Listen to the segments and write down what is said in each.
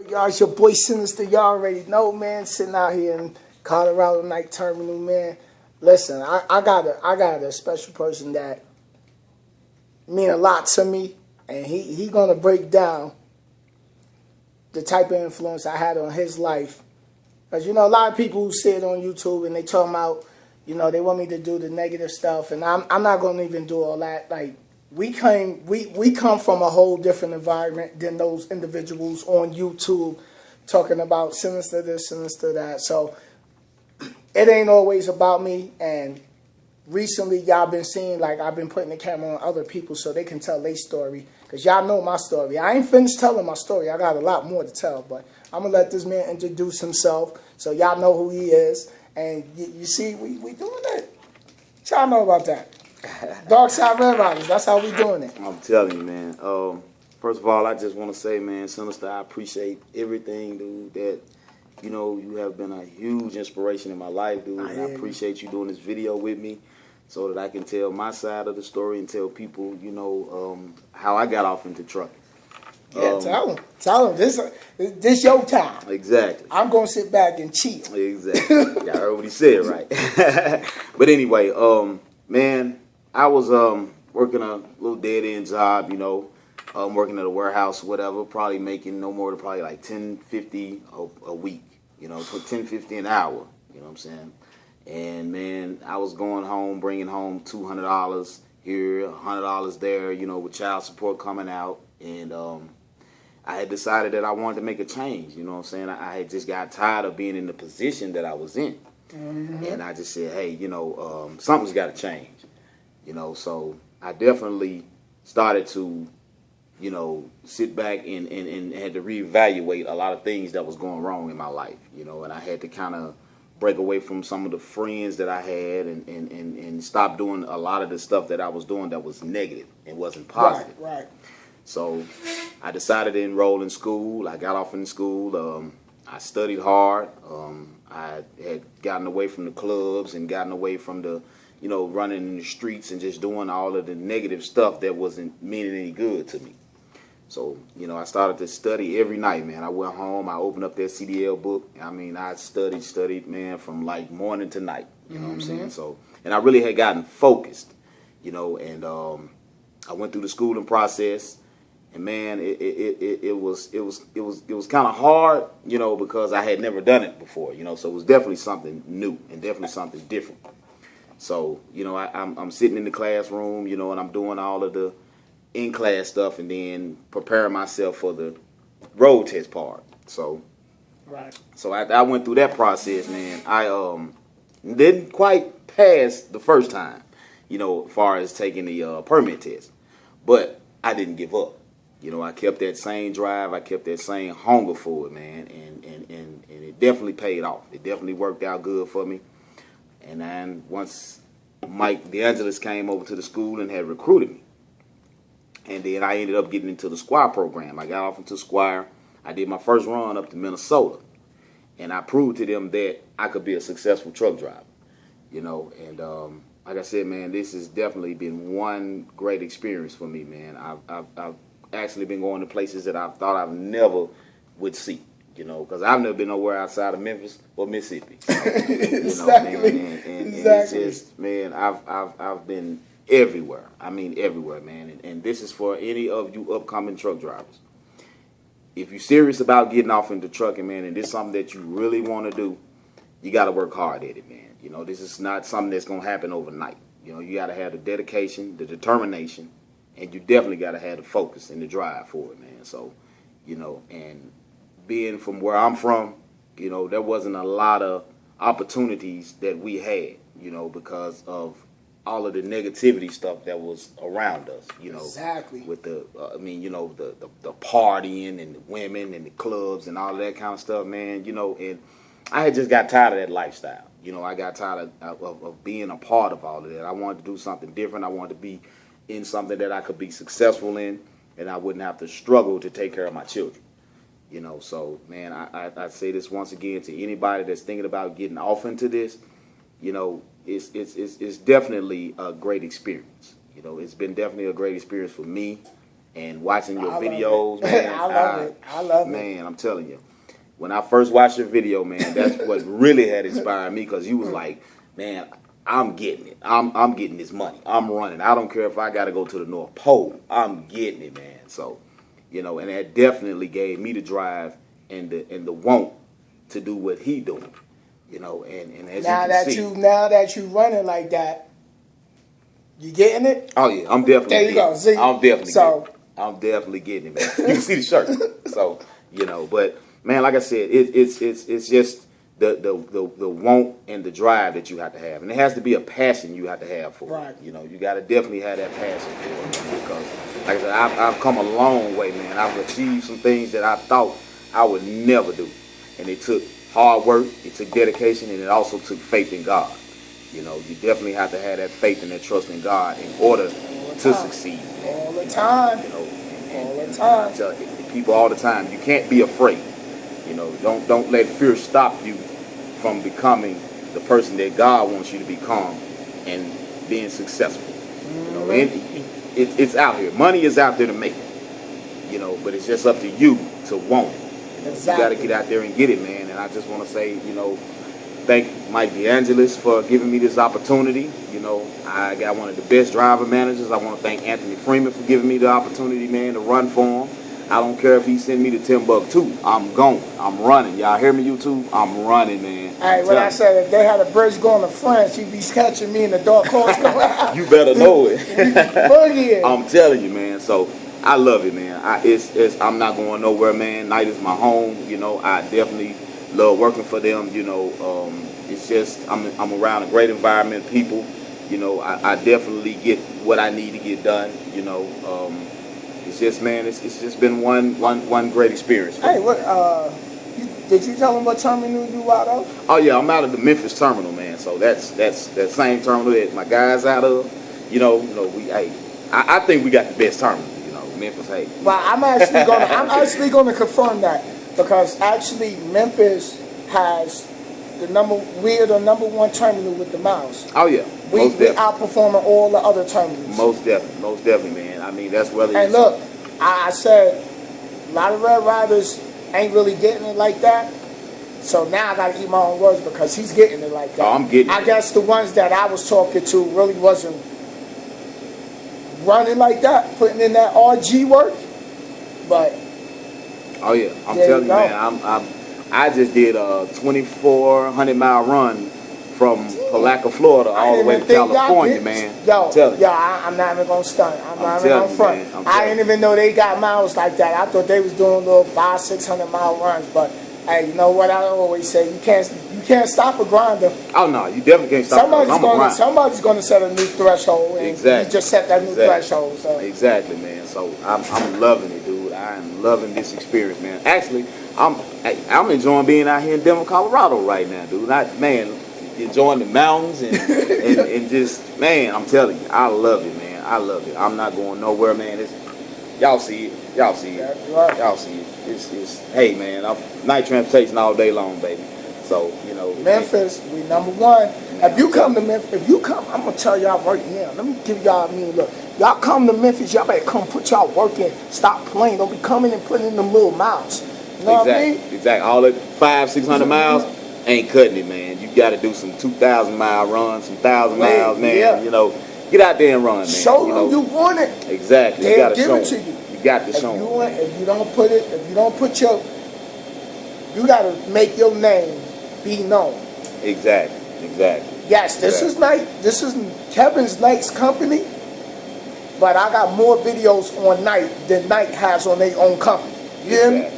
Y'all, it's your boy Sinister. Y'all already know, man. Sitting out here in Colorado Night Terminal, man. Listen, I got a special person that mean a lot to me, and he gonna break down the type of influence I had on his life. Cause a lot of people who sit on YouTube and they talking about, they want me to do the negative stuff, and I'm not gonna even do all that. Like we come from a whole different environment than those individuals on YouTube talking about sinister this, sinister that. So it ain't always about me. And recently, y'all been seeing, like, I've been putting the camera on other people so they can tell their story. Because y'all know my story. I ain't finished telling my story. I got a lot more to tell. But I'm going to let this man introduce himself so y'all know who he is. And you see, we doing it. Y'all know about that. Dark Side Red Riders. That's how we doing it. I'm telling you, man. First of all, I just want to say, man, Sinister, I appreciate everything, dude, that, you have been a huge inspiration in my life, dude. And I appreciate you doing this video with me so that I can tell my side of the story and tell people, how I got off into trucking. Yeah, tell them. This your time. Exactly. I'm going to sit back and chill. Exactly. Y'all heard what he said, right? But anyway, man, I was working a little dead-end job, working at a warehouse, whatever, probably making no more than probably like $10.50 a week, $10.50 an hour, you know what I'm saying? And, man, I was going home, bringing home $200 here, $100 there, with child support coming out. And I had decided that I wanted to make a change, you know what I'm saying? I had just got tired of being in the position that I was in. Mm-hmm. And I just said, hey, something's got to change, So I definitely started to, sit back and had to reevaluate a lot of things that was going wrong in my life, and I had to kind of break away from some of the friends that I had and stop doing a lot of the stuff that I was doing that was negative and wasn't positive. Right. So I decided to enroll in school. I got off in school. I studied hard. I had gotten away from the clubs and gotten away from the, running in the streets and just doing all of the negative stuff that wasn't meaning any good to me. So, I started to study every night, man. I went home, I opened up that CDL book. I mean, I studied, man, from like morning to night. You know what I'm saying? So, and I really had gotten focused, and I went through the schooling process, and man, it was kind of hard, because I had never done it before, so it was definitely something new and definitely something different. So, I'm sitting in the classroom, and I'm doing all of the in-class stuff and then preparing myself for the road test part. So, right. So I went through that process, man. I didn't quite pass the first time, as far as taking the permit test. But I didn't give up. I kept that same drive. I kept that same hunger for it, man. And it definitely paid off. It definitely worked out good for me. And then once Mike DeAngelis came over to the school and had recruited me, and then I ended up getting into the Squire program. I got off into Squire. I did my first run up to Minnesota. And I proved to them that I could be a successful truck driver. And like I said, man, this has definitely been one great experience for me, man. I've actually been going to places that I thought I never would see, because I've never been nowhere outside of Memphis or Mississippi. So, Exactly. Man, and it's just, man, I've been everywhere. I mean, everywhere, man. And this is for any of you upcoming truck drivers. If you're serious about getting off into trucking, man, and this is something that you really want to do, you got to work hard at it, man. This is not something that's going to happen overnight. You got to have the dedication, the determination, and you definitely got to have the focus and the drive for it, man. So, and being from where I'm from, there wasn't a lot of opportunities that we had, because of all of the negativity stuff that was around us, Exactly. With the the partying and the women and the clubs and all of that kind of stuff, man, and I had just got tired of that lifestyle. I got tired of being a part of all of that. I wanted to do something different. I wanted to be in something that I could be successful in, and I wouldn't have to struggle to take care of my children. So, man, I say this once again to anybody that's thinking about getting off into this, it's definitely a great experience. It's been definitely a great experience for me. and watching your videos, man. I love it. I love it. Man, I'm telling you. When I first watched your video, man, that's what really had inspired me, because you was like, man, I'm getting it. I'm getting this money. I'm running. I don't care if I got to go to the North Pole. I'm getting it, man. So, you know, and that definitely gave me the drive and the want to do what he doing. You know, and as now that you running like that, you getting it? Oh yeah, I'm definitely. There you go. See? I'm definitely getting it, man. You can see the shirt. So, you know, but man, like I said, it's just the want and the drive that you have to have, and it has to be a passion you have to have for right. it. You know, you got to definitely have that passion for it, man, because, like I said, I've come a long way, man. I've achieved some things that I thought I would never do, and it took hard work, it took dedication, and it also took faith in God. You know, you definitely have to have that faith and that trust in God in order to succeed. All the time. You know, all the time. I tell people all the time, you can't be afraid. You know, don't let fear stop you from becoming the person that God wants you to become and being successful. You know, and it's out here. Money is out there to make it. You know, but it's just up to you to want it. Exactly. You got to get out there and get it, man. And I just want to say, you know, thank Mike DeAngelis for giving me this opportunity. You know, I got one of the best driver managers. I want to thank Anthony Freeman for giving me the opportunity, man, to run for him. I don't care if he send me to Timbuktu. I'm going. I'm running. Y'all hear me, YouTube? I'm running, man. Hey, what I said, if they had a bridge going to France, you'd be catching me in the dark horse going out. You better know it. Boogie. I'm telling you, man. So I love it, man. I'm not going nowhere, man. Night is my home. You know, I definitely love working for them. You know, it's just I'm around a great environment, people. You know, I definitely get what I need to get done. You know, it's just, man, it's just been one great experience. Hey, what? Did you tell them what terminal you out of? Oh yeah, I'm out of the Memphis terminal, man. So that's that same terminal that my guys out of. You know, I think we got the best terminal. You know, Memphis. Hey. Well, I'm actually gonna confirm that, because actually Memphis has we're the number one terminal with the miles. Oh yeah. We outperforming all the other terminals. Most definitely, man. I mean, that's whether. And look, I said a lot of Red Riders ain't really getting it like that. So now I gotta eat my own words, because he's getting it like that. Oh, I'm getting it. I guess the ones that I was talking to really wasn't running like that, putting in that RG work. But oh yeah, I'm telling you, man. I just did a 2,400-mile run from Palaca, Florida, all the way to California, man. I'm not even gonna stunt. I'm not even gonna front. I didn't even know they got miles like that. I thought they was doing little 500-600-mile runs. But hey, you know what I always say? You can't stop a grinder. Oh no, you definitely can't stop. Somebody's gonna set a new threshold. And exactly. You just set that new threshold. So. Exactly, man. So I'm loving it, dude. I am loving this experience, man. Actually, I'm enjoying being out here in Denver, Colorado right now, dude. Enjoying the mountains and just, man, I'm telling you, I love it, man. I love it. I'm not going nowhere, man. Y'all see it. Y'all see it. Y'all see it. It's hey, man, I'm night transportation all day long, baby. So, you know. Memphis, we number one. If you come to Memphis, I'm going to tell y'all right now. Let me give y'all look. Y'all come to Memphis, y'all better come put y'all work in. Stop playing. Don't be coming and putting in them little miles. You know what I mean? Exactly. All the 500-600 miles ain't cutting it, man. You got to do some 2,000-mile runs, some 1,000 miles, man. Yeah. You know, get out there and run, man. Show them you want it. Exactly. They'll give it to you. You got to show them. If you don't put you got to make your name be known. Exactly. Yes, this is Kevin's Knight's company, but I got more videos on Knight than Knight has on their own company. You hear me?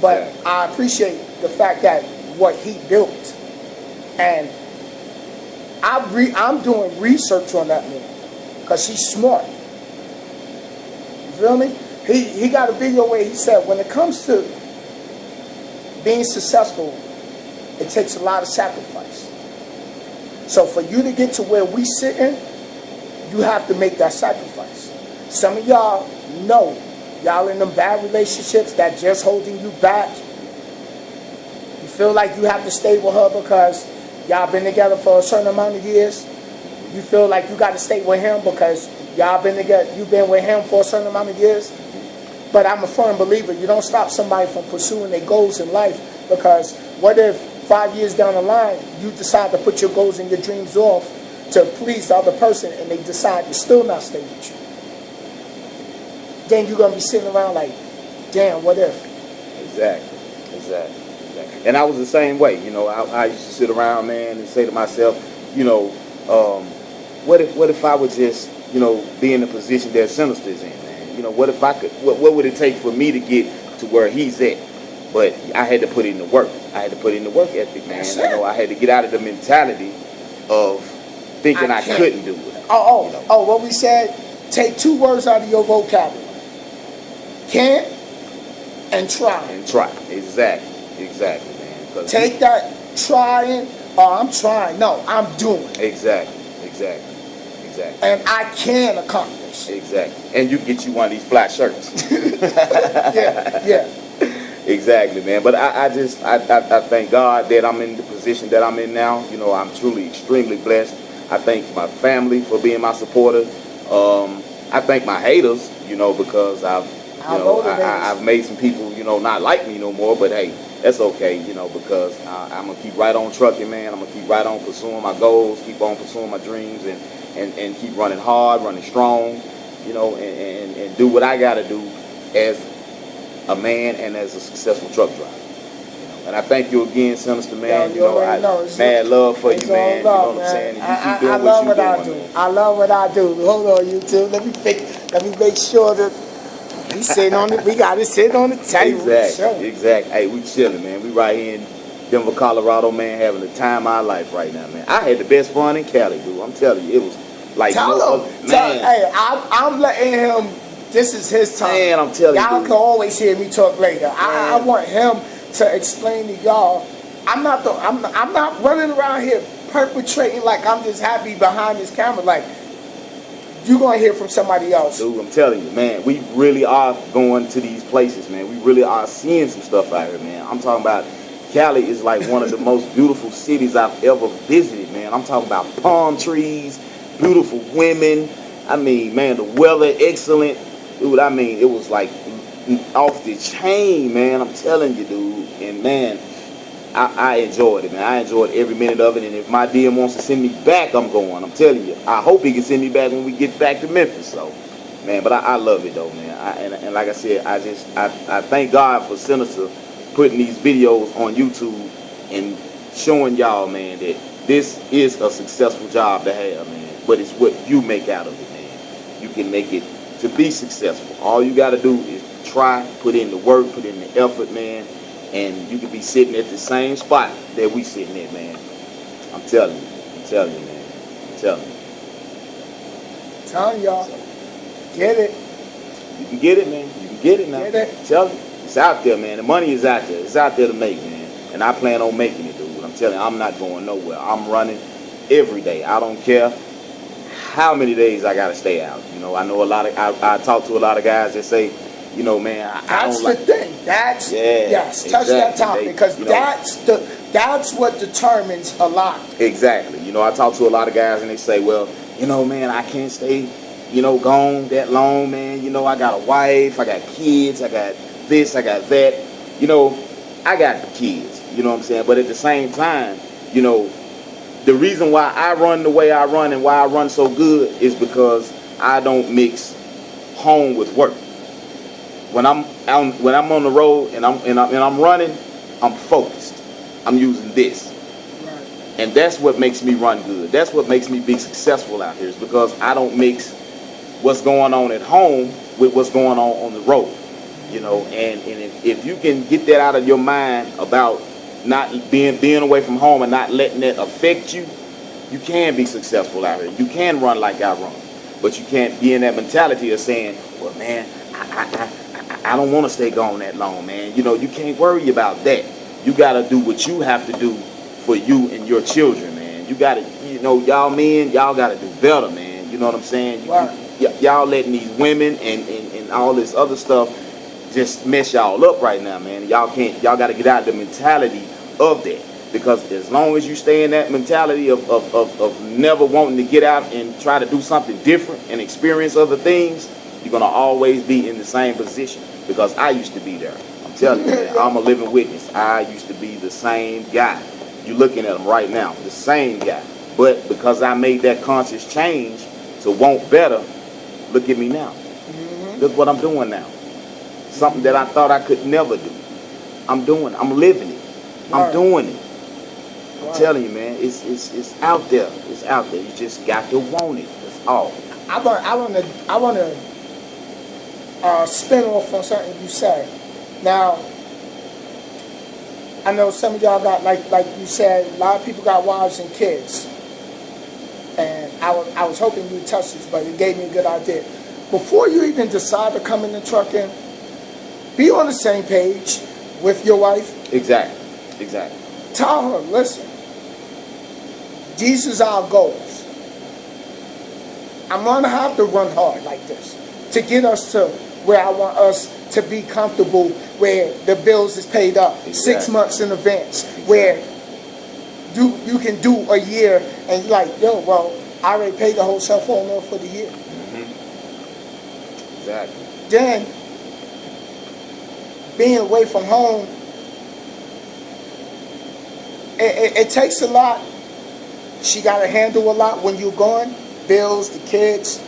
But I appreciate the fact that what he built, and I'm doing research on that man, because he's smart. You feel me? He got a video where he said, when it comes to being successful, it takes a lot of sacrifice. So for you to get to where we sitting, you have to make that sacrifice. Some of y'all know y'all in them bad relationships that just holding you back. You feel like you have to stay with her because y'all been together for a certain amount of years. You feel like you got to stay with him because y'all been together. You've been with him for a certain amount of years. But I'm a firm believer, you don't stop somebody from pursuing their goals in life, because what if 5 years down the line, you decide to put your goals and your dreams off to please the other person, and they decide to still not stay with you? Then you're going to be sitting around like, damn, what if? Exactly. And I was the same way. You know, I used to sit around, man, and say to myself, you know, what if I would just, you know, be in the position that Sinister's in, man? You know, what if I could, what would it take for me to get to where he's at? But I had to put in the work. I had to put in the work ethic, man. You know, I had to get out of the mentality of thinking I couldn't do it. You know? What we said, take 2 words out of your vocabulary. Can't and try. Exactly, man. Take that trying, I'm trying. No, I'm doing. Exactly. And I can accomplish. Exactly. And you get you one of these flat shirts. yeah. Exactly, man. But I thank God that I'm in the position that I'm in now. You know, I'm truly extremely blessed. I thank my family for being my supporter. I thank my haters, you know, because I've made some people, you know, not like me no more. But hey, that's okay, you know, because I'm gonna keep right on trucking, man. I'm gonna keep right on pursuing my goals, keep on pursuing my dreams, and keep running hard, running strong, you know, and do what I gotta do as a man and as a successful truck driver. You know? And I thank you again, Sinister, man. Yo, mad love for you, man. You know what I'm man. saying? You I keep doing love what you're I doing, do. man. I love what I do. Hold on, YouTube. Let me make sure that we sitting on it. We got it sitting on the table. Exactly. Hey, we chilling, man. We right here in Denver, Colorado, man, having the time of our life right now, man. I had the best fun in Cali, dude. I'm telling you, it was like hey, I'm letting him. This is his time. Man, I'm telling you. Y'all can always hear me talk later. I want him to explain to y'all. I'm not running around here perpetrating like I'm just happy behind this camera. Like, you're gonna hear from somebody else. Dude, I'm telling you, man, we really are going to these places, man. We really are seeing some stuff out here, man. I'm talking about Cali is like one of the most beautiful cities I've ever visited, man. I'm talking about palm trees, beautiful women. I mean, man, the weather excellent. Dude, I mean, it was like off the chain, man. I'm telling you, dude. And man, I enjoyed it, man. I enjoyed every minute of it. And if my DM wants to send me back, I'm going. I'm telling you. I hope he can send me back when we get back to Memphis. So, man, but I love it, though, man. And like I said, I thank God for Sinister putting these videos on YouTube and showing y'all, man, that this is a successful job to have, man. But it's what you make out of it, man. You can make it to be successful. All you got to do is try, put in the work, put in the effort, man. And you could be sitting at the same spot that we sitting at, man. I'm telling you, man. I'm telling y'all, get it. You can get it, man. You can get it now. Get it. I'm telling you, it's out there, man. The money is out there. It's out there to make, man. And I plan on making it, dude. I'm telling you, I'm not going nowhere. I'm running every day. I don't care how many days I gotta stay out. You know, I know a lot of. I talk to a lot of guys that say, you know, man, that's the thing. That's yes. Touch that topic, because that's what determines a lot. Exactly. You know, I talk to a lot of guys and they say, well, you know, man, I can't stay, you know, gone that long, man. You know, I got a wife, I got kids, I got this, I got that. You know, I got the kids. You know what I'm saying? But at the same time, you know, the reason why I run the way I run and why I run so good is because I don't mix home with work. When I'm on the road and I'm running, I'm focused. I'm using this. Right. And that's what makes me run good. That's what makes me be successful out here, is because I don't mix what's going on at home with what's going on the road. You know, and if you can get that out of your mind about not being away from home and not letting that affect you, you can be successful out here. You can run like I run. But you can't be in that mentality of saying, well, man, I don't want to stay gone that long, man. You know, you can't worry about that. You got to do what you have to do for you and your children, man. You got to, you know, y'all men, y'all got to do better, man. You know what I'm saying? Y'all letting these women and all this other stuff just mess y'all up right now, man. Y'all got to get out of the mentality of that. Because as long as you stay in that mentality of never wanting to get out and try to do something different and experience other things, You're gonna always be in the same position because I used to be there. I'm telling you, man, I'm a living witness. I used to be the same guy. You're looking at him right now, the same guy. But because I made that conscious change to want better, look at me now. Look what I'm doing now. Something that I thought I could never do. I'm doing it. I'm living it. I'm doing it. I'm telling you, man, it's out there. It's out there. You just got to want it. That's all. I want to spin off on something you said. Now, I know some of y'all got, like you said, a lot of people got wives and kids. And I was hoping you would touch this, but it gave me a good idea. Before you even decide to come in the trucking, be on the same page with your wife. Exactly. Exactly. Tell her, listen, these is our goals. I'm going to have to run hard like this to get us to where I want us to be comfortable, where the bills is paid up 6 months in advance, where you can do a year and you're like, yo, well, I already paid the whole cell phone off for the year. Exactly. Then, being away from home, it takes a lot. She got to handle a lot when you're gone. Bills, the kids.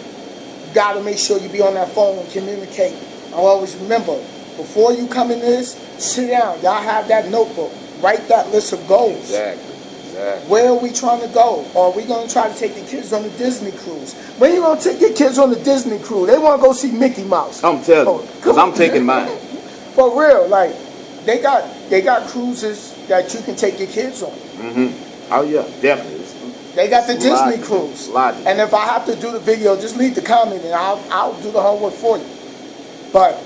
You got to make sure you be on that phone and communicate. I always remember, before you come in this, sit down. Y'all have that notebook. Write that list of goals. Exactly. Where are we trying to go? Or are we going to try to take the kids on the Disney cruise? When are you going to take your kids on the Disney cruise? They want to go see Mickey Mouse. I'm telling you, because I'm taking mine. For real, like, they got cruises that you can take your kids on. Oh, yeah, definitely. They got the Disney cruise. Logic. And if I have to do the video, just leave the comment and I'll do the homework for you. But,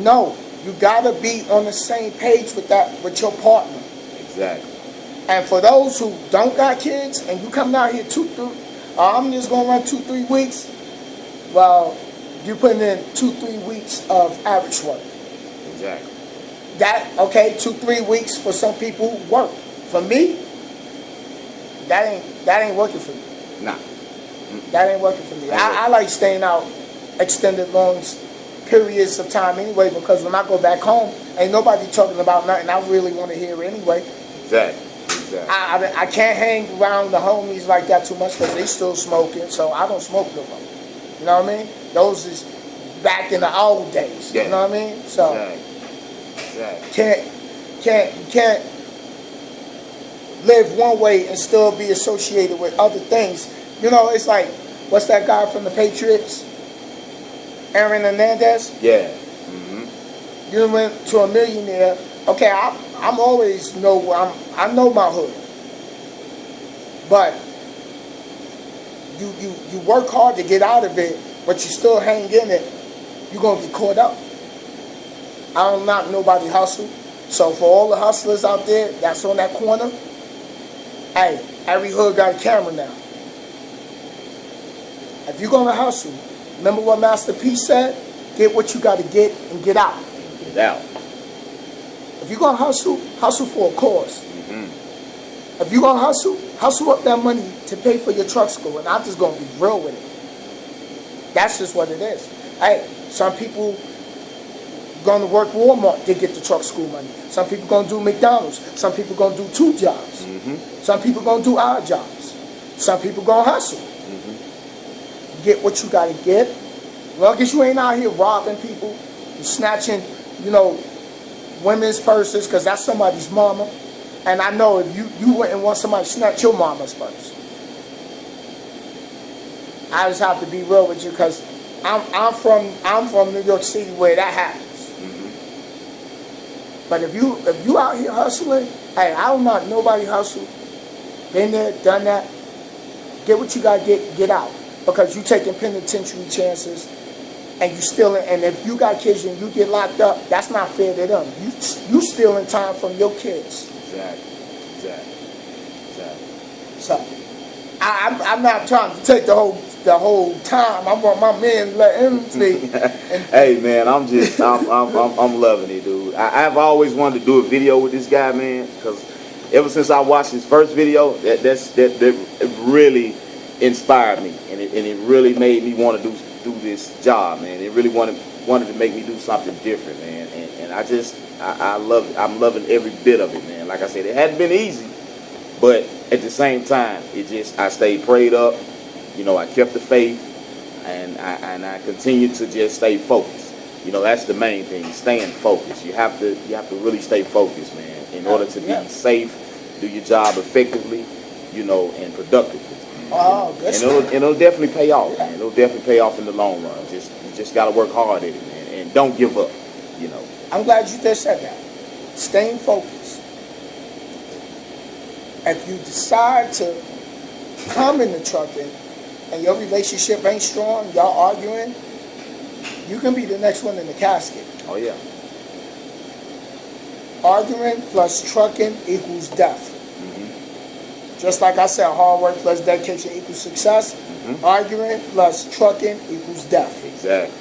no, you got to be on the same page with your partner. Exactly. And for those who don't got kids and you come down here I'm just going to run 2-3 weeks, well, you're putting in 2-3 weeks of average work. Exactly. 2-3 weeks for some people work. For me, that ain't working for me. Nah. That ain't working for me. I like staying out extended long periods of time anyway, because when I go back home, ain't nobody talking about nothing I really want to hear anyway. Exactly. I can't hang around the homies like that too much because they still smoking, so I don't smoke no more. You know what I mean? Those is back in the old days. Yeah. You know what I mean? So exactly. you can't live one way and still be associated with other things. You know, it's like, what's that guy from the Patriots? Aaron Hernandez? Yeah. You went to a millionaire. Okay, I'm always know where I know my hood. But you work hard to get out of it, but you still hang in it, you're gonna get caught up. I don't knock nobody hustle. So for all the hustlers out there that's on that corner, hey, every hood got a camera now. If you're gonna hustle, remember what Master P said? Get what you gotta get and get out. Get out. If you're gonna hustle for a cause. If you're gonna hustle up that money to pay for your truck school, and I'm just gonna be real with it. That's just what it is. Hey, some people gonna work Walmart to get the truck school money. Some people gonna do McDonald's. Some people gonna do 2 jobs. Some people gonna do odd jobs. Some people gonna hustle. Get what you gotta get. As long as you ain't out here robbing people, and snatching, women's purses, because that's somebody's mama. And I know if you wouldn't want somebody to snatch your mama's purse. I just have to be real with you, because I'm from New York City where that happens. But if you out here hustling, hey, I don't knock nobody hustle. Been there, done that. Get what you gotta get out, because you taking penitentiary chances. And you stealing, and if you got kids and you get locked up, that's not fair to them. You stealing time from your kids. Exactly. So, I'm not trying to take the whole time. I want my man to let him speak. Hey man, I'm loving it, dude. I've always wanted to do a video with this guy, man, because ever since I watched his first video, that really inspired me, and it really made me want to do do this job, man. They really wanted to make me do something different, man. And I love it. I'm loving every bit of it, man. Like I said, it hadn't been easy, but at the same time, I stayed prayed up. You know, I kept the faith, and I continued to just stay focused. You know, that's the main thing, staying focused. You have to really stay focused, man, in order to be safe, do your job effectively, you know, and productively. Oh, good. And it'll definitely pay off, man. It'll definitely pay off in the long run. You just got to work hard at it, man, and don't give up, you know. I'm glad you just said that. Staying focused. If you decide to come into trucking and your relationship ain't strong, y'all arguing, you can be the next one in the casket. Oh, yeah. Arguing plus trucking equals death. Mm-hmm. Just like I said, hard work plus dedication equals success. Mm-hmm. Arguing plus trucking equals death. Exactly.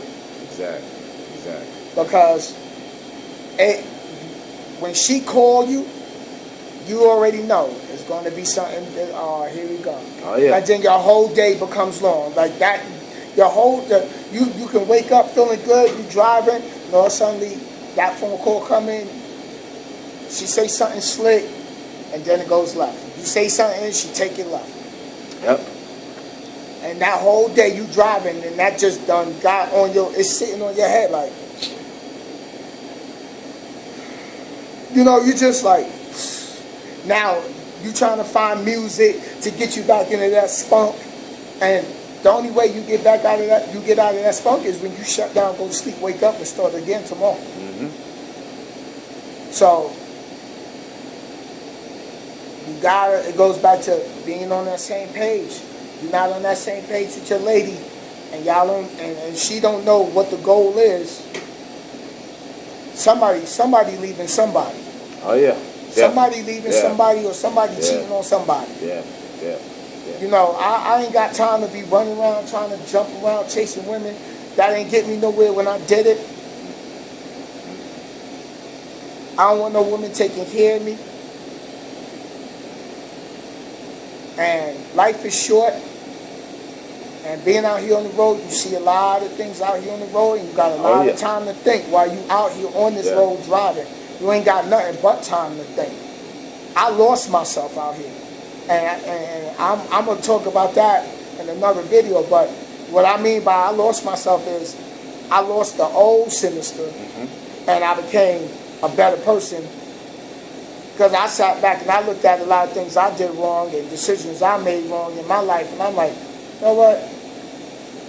Because when she call you, you already know it's going to be something that, oh, here we go. Oh, yeah. And then your whole day becomes long. Like that, you can wake up feeling good, you driving, and all suddenly that phone call come in, she say something slick, and then it goes left. You say something, she take it left. Yep. And that whole day you driving, and that just done got on it's sitting on your head like, you know, you just like, now you trying to find music to get you back into that spunk, and the only way you get back out of that spunk is when you shut down, go to sleep, wake up, and start again tomorrow. Mm-hmm. So it goes back to being on that same page. You're not on that same page with your lady, and y'all don't, and she don't know what the goal is. Somebody leaving somebody. Oh yeah. Somebody leaving somebody, or somebody cheating on somebody. Yeah. You know, I ain't got time to be running around trying to jump around chasing women. That ain't get me nowhere when I did it. I don't want no woman taking care of me. And life is short. And being out here on the road, you see a lot of things out here on the road, and you got a lot of time to think while you out here on this road driving. You ain't got nothing but time to think. I lost myself out here. And I'm going to talk about that in another video, but what I mean by I lost myself is I lost the old Sinister, and I became a better person because I sat back and I looked at a lot of things I did wrong and decisions I made wrong in my life, and I'm like, you know what?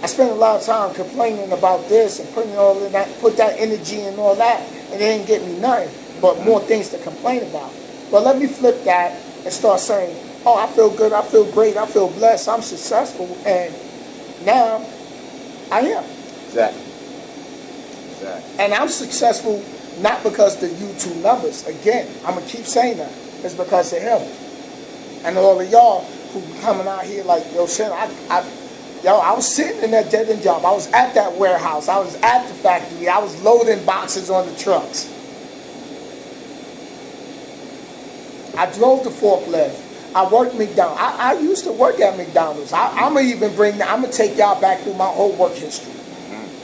I spent a lot of time complaining about this and putting all of that, put that energy and all that, and it didn't get me nothing but more things to complain about. But let me flip that and start saying, oh, I feel good, I feel great, I feel blessed, I'm successful, and now I am. Exactly. And I'm successful not because the YouTube numbers. Again, I'm going to keep saying that. It's because of him. And all of y'all who coming out here like, yo, shit, I was sitting in that dead-end job. I was at that warehouse. I was at the factory. I was loading boxes on the trucks. I drove the forklift. I worked McDonald's. I used to work at McDonald's. I'm gonna take y'all back through my whole work history,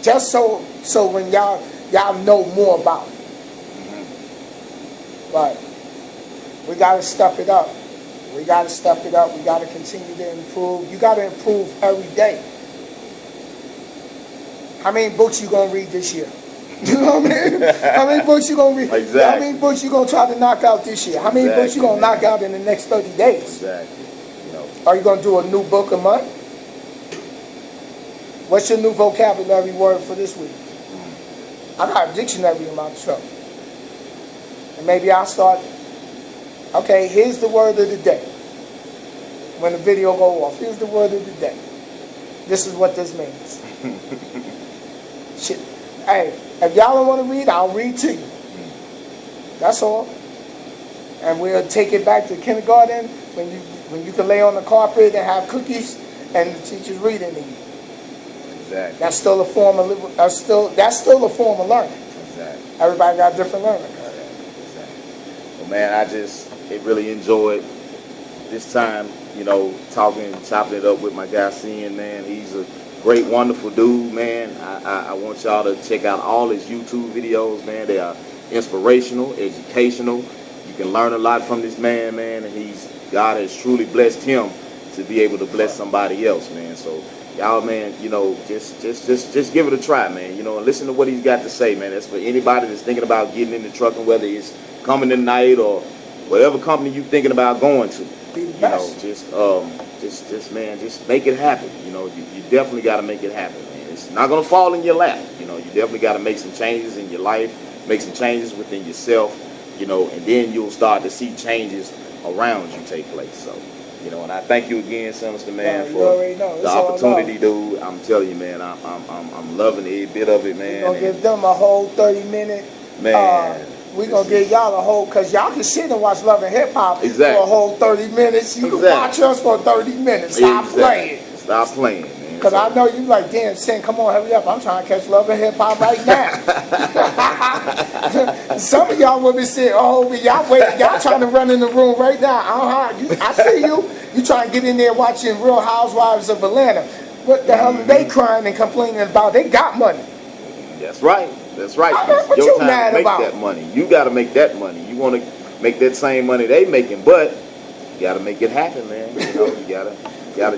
just so when y'all know more about it. But we gotta step it up. We gotta step it up. We gotta continue to improve. You gotta improve every day. How many books you gonna read this year? You know what I mean? How many books you gonna read? Exactly. How many books you gonna try to knock out this year? How many books you gonna knock out in the next 30 days? Exactly. You know. Are you gonna do a new book a month? What's your new vocabulary word for this week? I got a dictionary in my truck. And maybe I'll start, okay, here's the word of the day. When the video go off, here's the word of the day. This is what this means. Shit. Hey, if y'all don't want to read, I'll read to you. That's all. And we'll take it back to kindergarten when you can lay on the carpet and have cookies and the teacher's reading to you. Exactly. That's still a form of learning. Exactly. Everybody got different learning. Exactly. Well, man, I really enjoyed this time, you know, chopping it up with my guy Sin, man. He's a great, wonderful dude, man. I want y'all to check out all his YouTube videos, man. They are inspirational, educational. You can learn a lot from this man, man, and God has truly blessed him to be able to bless somebody else, man. So y'all, man, you know, just give it a try, man. You know, and listen to what he's got to say, man. That's for anybody that's thinking about getting into trucking, whether it's coming tonight or whatever company you're thinking about going to. You know, just make it happen. You know, you definitely got to make it happen, man. It's not gonna fall in your lap. You know, you definitely got to make some changes in your life, make some changes within yourself. You know, and then you'll start to see changes around you take place. So, you know, and I thank you again, Sinister, man, for the opportunity, dude. I'm telling you, man, I'm loving every bit of it, man. We're gonna give them a whole 30-minute. Man. We're going to give y'all a whole, because y'all can sit and watch Love and Hip Hop for a whole 30 minutes. You can watch us for 30 minutes. Stop playing. Stop playing, man. Because I know you like, damn, Sin, come on, hurry up. I'm trying to catch Love and Hip Hop right now. Some of y'all will be sitting, y'all waiting. Y'all trying to run in the room right now. I see you. You trying to get in there watching Real Housewives of Atlanta. What the hell are they crying and complaining about? They got money. That's right. That's right. What your you time mad to make about? that money. You got to make that money. You want to make that same money they making, but you got to make it happen, man. You know, you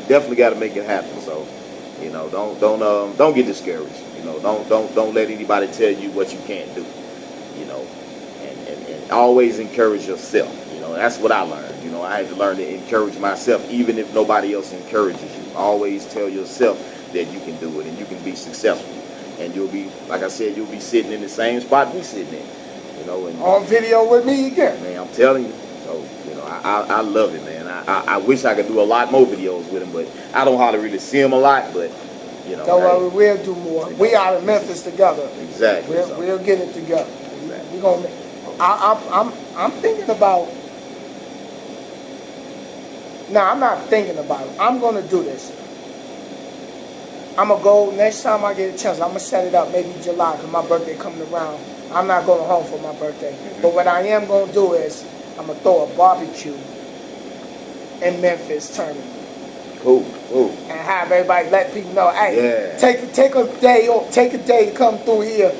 definitely got to make it happen. So, you know, don't get discouraged. You know, don't let anybody tell you what you can't do. You know, and always encourage yourself. You know, that's what I learned. You know, I had to learn to encourage myself, even if nobody else encourages you. Always tell yourself that you can do it and you can be successful. And you'll be, like I said, you'll be sitting in the same spot we sitting in, you know. And on video with me again. Man, I'm telling you. So, you know, I love it, man. I wish I could do a lot more videos with him, but I don't hardly really see him a lot. But, you know, don't worry, we'll do more. We out in Memphis together. Exactly. We'll get it together. Exactly. We're gonna. I'm thinking about. No, I'm not thinking about it. I'm gonna do this. I'm going to go, next time I get a chance, I'm going to set it up maybe July because my birthday coming around. I'm not going home for my birthday. But what I am going to do is I'm going to throw a barbecue in Memphis tournament. Cool. And have everybody let people know, hey, take a day to come through here.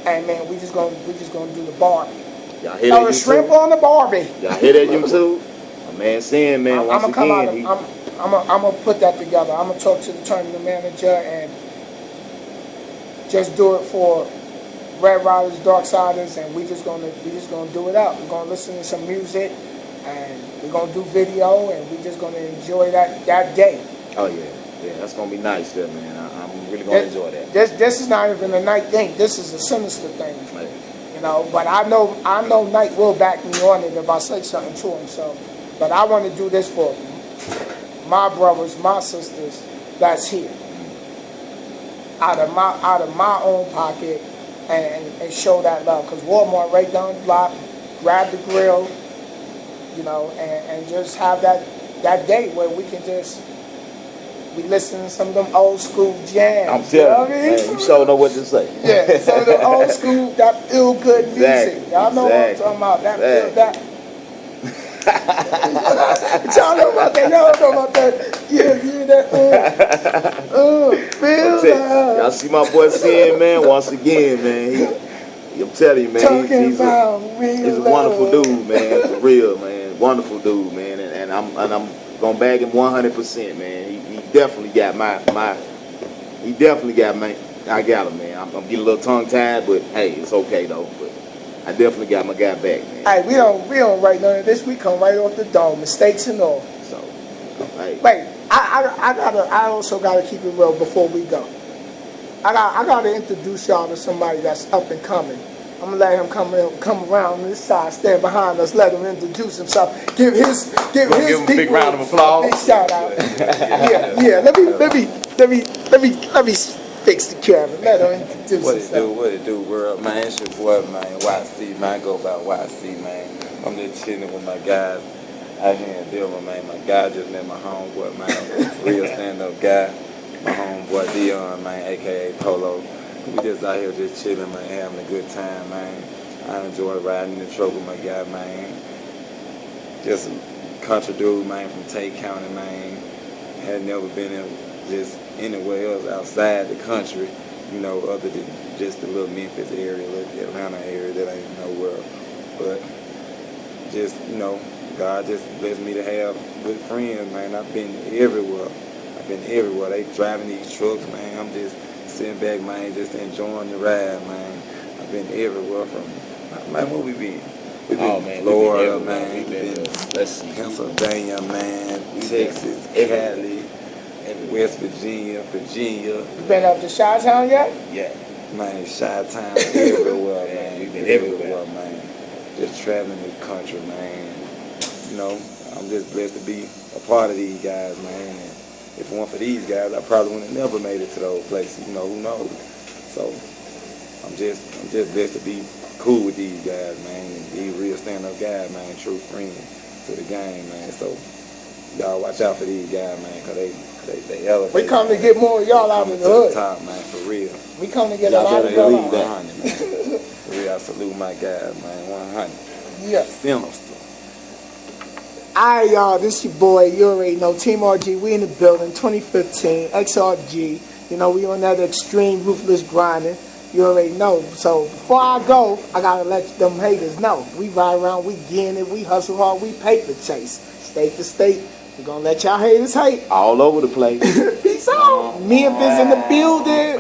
And man, we just gonna do the Barbie. Y'all hear that, shrimp on the Barbie. Y'all hear that, YouTube? My man saying, man, once again, I'm gonna put that together. I'm gonna talk to the tournament manager and just do it for Red Riders, Dark Siders, and we just gonna do it out. We're gonna listen to some music and we're gonna do video and we're just gonna enjoy that day. Oh yeah, that's gonna be nice there, man. I'm really gonna enjoy that. This is not even a night thing. This is a Sinister thing, you know. But I know Knight will back me on it if I say something to him. So, but I want to do this for my brothers, my sisters that's here, out of my own pocket, and show that love. Because Walmart right down the block, grab the grill, you know, and just have that day where we can just be listening to some of them old school jams. I'm telling you, man, you sure know what to say. Yeah, some of the old school, that feel good music. Y'all know what I'm talking about. That feel that. Y'all know about that. Y'all know about that. Yeah, that. Feel that. Y'all see my boy Sin, man. Once again, man. I'm telling you, man. He's a wonderful dude, man. For real, man. Wonderful dude, man. And I'm gonna bag him 100%, man. He definitely got I got him, man. I'm getting a little tongue tied, but hey, it's okay though. But I definitely got my guy back, man. Hey, we don't write none of this. We come right off the dome, mistakes and all. So, hey. Wait, I also gotta keep it real before we go. I gotta introduce y'all to somebody that's up and coming. I'm gonna let him come around on this side, stand behind us, let him introduce himself. Give his people a big round of applause. A big shout out. yeah. Let me fix the camera. Let him introduce himself. What it do, world, man? It's your boy, man, YC, man. I go by YC, man. I'm just chilling with my guys out here in Denver, man. My guy just met my homeboy, man. Real stand-up guy. My homeboy Dion, man, a.k.a. Polo. We just out here just chilling, man, having a good time, man. I enjoy riding the truck with my guy, man. Just a country dude, man, from Tate County, man. Had never been in just anywhere else outside the country, you know, other than just the little Memphis area, little Atlanta area that ain't nowhere. But just, you know, God just blessed me to have good friends, man. I've been everywhere. They driving these trucks, man. I'm just sitting back, man, just enjoying the ride, man. I've been everywhere from, man, where we been? We've been Florida, man. We've been Pennsylvania, man. Texas, Cali, West Virginia. You been up to Chi-Town yet? Yeah. Man, Chi-Town everywhere, man. We've been everywhere, man. Just traveling the country, man. You know, I'm just blessed to be a part of these guys, man. And if it weren't for these guys, I probably would have never made it to those places. You know, who knows? So I'm just blessed to be cool with these guys, man. And these real stand-up guys, man. True friends to the game, man. So y'all watch out for these guys, man, because they elevate. We come to get more of y'all out of the hood. Top, man, for real. We come to get a lot of y'all out. 100, man. For real, I salute my guys, man. 100. Yeah. Sinister. Alright, y'all, this your boy. You already know TeamRG. We in the building. 2015 XRG. You know, we on that extreme ruthless grinding. You already know. So before I go, I gotta let them haters know. We ride around, we getting it, we hustle hard, we paper chase. State to state. We're gonna let y'all haters hate. All over the place. Peace out. Memphis in the building.